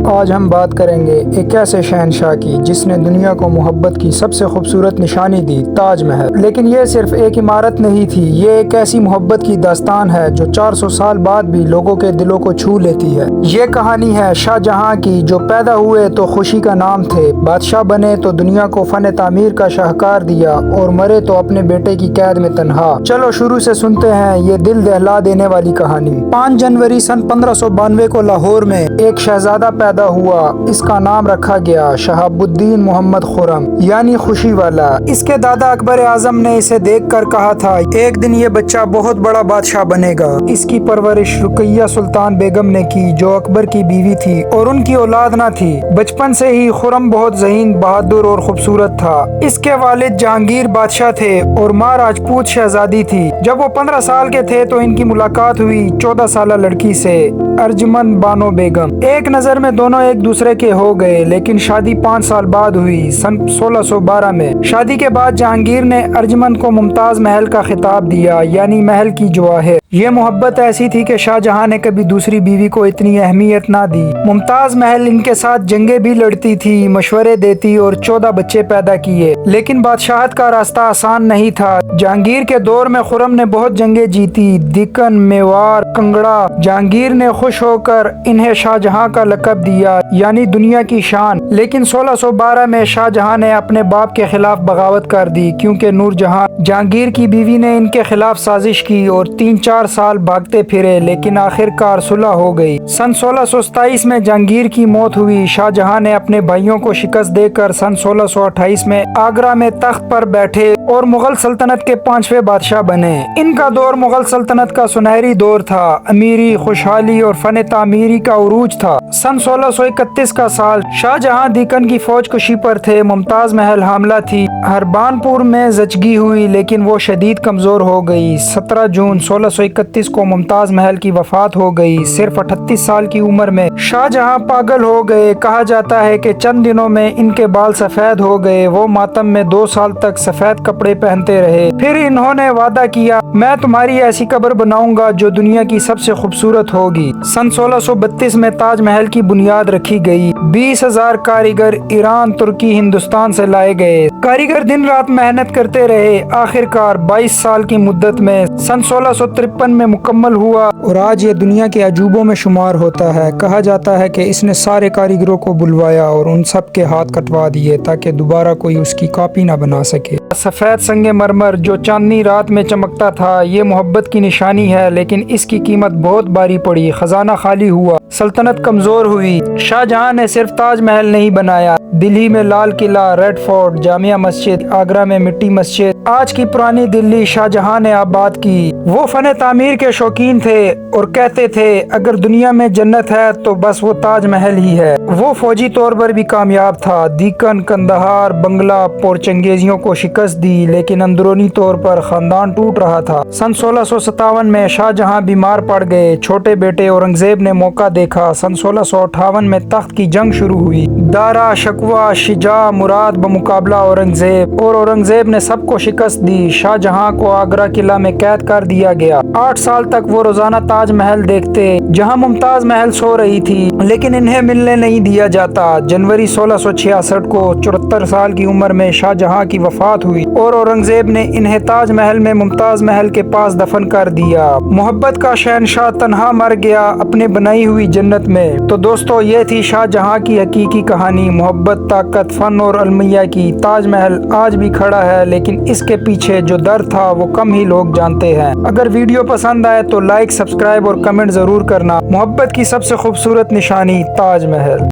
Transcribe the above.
آج ہم بات کریں گے ایک ایسے شہنشاہ کی جس نے دنیا کو محبت کی سب سے خوبصورت نشانی دی، تاج محل۔ لیکن یہ صرف ایک عمارت نہیں تھی، یہ ایک ایسی محبت کی داستان ہے جو 400 سال بعد بھی لوگوں کے دلوں کو چھو لیتی ہے۔ یہ کہانی ہے شاہ جہاں کی، جو پیدا ہوئے تو خوشی کا نام تھے، بادشاہ بنے تو دنیا کو فن تعمیر کا شاہکار دیا، اور مرے تو اپنے بیٹے کی قید میں تنہا۔ چلو شروع سے سنتے ہیں یہ دل دہلا دینے والی کہانی۔ 5 جنوری سن 1592 کو لاہور میں ایک شہزادہ پیدا ہوا۔ اس کا نام رکھا گیا شہاب الدین محمد خرم، یعنی خوشی والا۔ اس کے دادا اکبر اعظم نے اسے دیکھ کر کہا تھا ایک دن یہ بچہ بہت بڑا بادشاہ بنے گا۔ اس کی پرورش رقیہ سلطان بیگم نے کی، جو اکبر کی بیوی تھی اور ان کی اولاد نہ تھی۔ بچپن سے ہی خرم بہت ذہین، بہادر اور خوبصورت تھا۔ اس کے والد جہانگیر بادشاہ تھے اور ماں راجپوت شہزادی تھی۔ جب وہ 15 سال کے تھے تو ان کی ملاقات ہوئی 14 سالہ لڑکی سے، ارجمند بانو بیگم۔ ایک نظر میں دونوں ایک دوسرے کے ہو گئے، لیکن شادی 5 سال بعد ہوئی، سن 1612 میں۔ شادی کے بعد جہانگیر نے ارجمند کو ممتاز محل کا خطاب دیا، یعنی محل کی جواہر۔ یہ محبت ایسی تھی کہ شاہ جہاں نے کبھی دوسری بیوی کو اتنی اہمیت نہ دی۔ ممتاز محل ان کے ساتھ جنگیں بھی لڑتی تھی، مشورے دیتی اور 14 بچے پیدا کیے۔ لیکن بادشاہت کا راستہ آسان نہیں تھا۔ جہانگیر کے دور میں خرم نے بہت جنگیں جیتی، دکن، میوار، کنگڑا۔ جہانگیر نے خوش ہو کر انہیں شاہ جہاں کا لقب دیا، یعنی دنیا کی شان۔ لیکن 1612 میں شاہ جہاں نے اپنے باپ کے خلاف بغاوت کر دی، کیونکہ نور جہاں جہانگیر کی بیوی نے ان کے خلاف سازش کی اور 3-4 سال بھاگتے پھرے، لیکن آخر کار صلح ہو گئی۔ سن 1627 میں جہانگیر کی موت ہوئی۔ شاہ جہاں نے اپنے بھائیوں کو شکست دے کر سن 1628 میں آگرہ میں تخت پر بیٹھے اور مغل سلطنت کے 5ویں بادشاہ بنے۔ ان کا دور مغل سلطنت کا سنہری دور تھا، امیری، خوشحالی اور فن تعمیری کا عروج تھا۔ سن 1631 کا سال، شاہ جہاں دیکن کی فوج کشی پر تھے، ممتاز محل حاملہ تھی۔ ہربان پور میں زچگی ہوئی، لیکن وہ شدید کمزور ہو گئی۔ 17 جون 1631 کو ممتاز محل کی وفات ہو گئی، صرف 38 سال کی عمر میں۔ شاہ جہاں پاگل ہو گئے، کہا جاتا ہے کہ چند دنوں میں ان کے بال سفید ہو گئے۔ وہ ماتم میں 2 سال تک سفید کپڑے پہنتے رہے۔ پھر انہوں نے وعدہ کیا، میں تمہاری ایسی قبر بناؤں گا جو دنیا کی سب سے خوبصورت ہوگی۔ سن 1632 میں تاج محل کی بنیاد رکھی گئی۔ 20,000 کاریگر ایران، ترکی، ہندوستان سے لائے گئے۔ کاریگر دن رات محنت کرتے رہے۔ آخر کار 22 سال کی مدت میں سن 1653 میں مکمل ہوا، اور آج یہ دنیا کے عجوبوں میں شمار ہوتا ہے۔ کہا جاتا ہے کہ اس نے سارے کاریگروں کو بلوایا اور ان سب کے ہاتھ کٹوا دیے تاکہ دوبارہ کوئی اس کی کاپی نہ بنا سکے۔ سفید سنگ مرمر جو چاندنی رات میں چمکتا تھا، یہ محبت کی نشانی ہے، لیکن اس کی قیمت بہت باری پڑی۔ خزانہ خالی ہوا، سلطنت کمزور ہوئی۔ شاہ جہاں نے صرف تاج محل نہیں بنایا، دلی میں لال قلعہ، ریڈ فورٹ، جامع مسجد، آگرہ میں مٹی مسجد، آج کی پرانی دلی شاہ جہاں نے آباد کی۔ وہ فن تعمیر کے شوقین تھے اور کہتے تھے اگر دنیا میں جنت ہے تو بس وہ تاج محل ہی ہے۔ وہ فوجی طور پر بھی کامیاب تھا، دیکن، کندہار، بنگلہ، پورچنگیزیوں کو شکست دی، لیکن اندرونی طور پر خاندان ٹوٹ رہا تھا۔ سن 1657 میں شاہ جہاں بیمار پڑ گئے۔ چھوٹے بیٹے اورنگزیب نے موقع دیکھا۔ سن 1658 میں تخت کی جنگ شروع ہوئی۔ دارا، شکوہ، شجاع، مراد بمقابلہ اورنگزیب، اور اورنگزیب نے سب کو شکست دی۔ شاہ جہاں کو آگرہ قلعہ میں قید کر دیا گیا۔ 8 سال تک وہ روزانہ تاج محل دیکھتے جہاں ممتاز محل سو رہی تھی، لیکن انہیں ملنے نہیں دیا جاتا۔ جنوری 1666 کو 74 سال کی عمر میں شاہ جہاں کی وفات ہوئی اور اورنگزیب نے انہیں تاج محل میں ممتاز محل کے پاس دفن کر دیا۔ محبت کا شہنشاہ تنہا مر گیا اپنے بنائی ہوئی جنت میں۔ تو دوستو، یہ تھی شاہ جہاں کی حقیقی کہانی، محبت، طاقت، فن اور المیہ کی۔ تاج محل آج بھی کھڑا ہے، لیکن اس کے پیچھے جو درد تھا وہ کم ہی لوگ جانتے ہیں۔ اگر ویڈیو پسند آئے تو لائک، سبسکرائب اور کمنٹ ضرور کرنا۔ محبت کی سب سے خوبصورت نشانی، تاج محل۔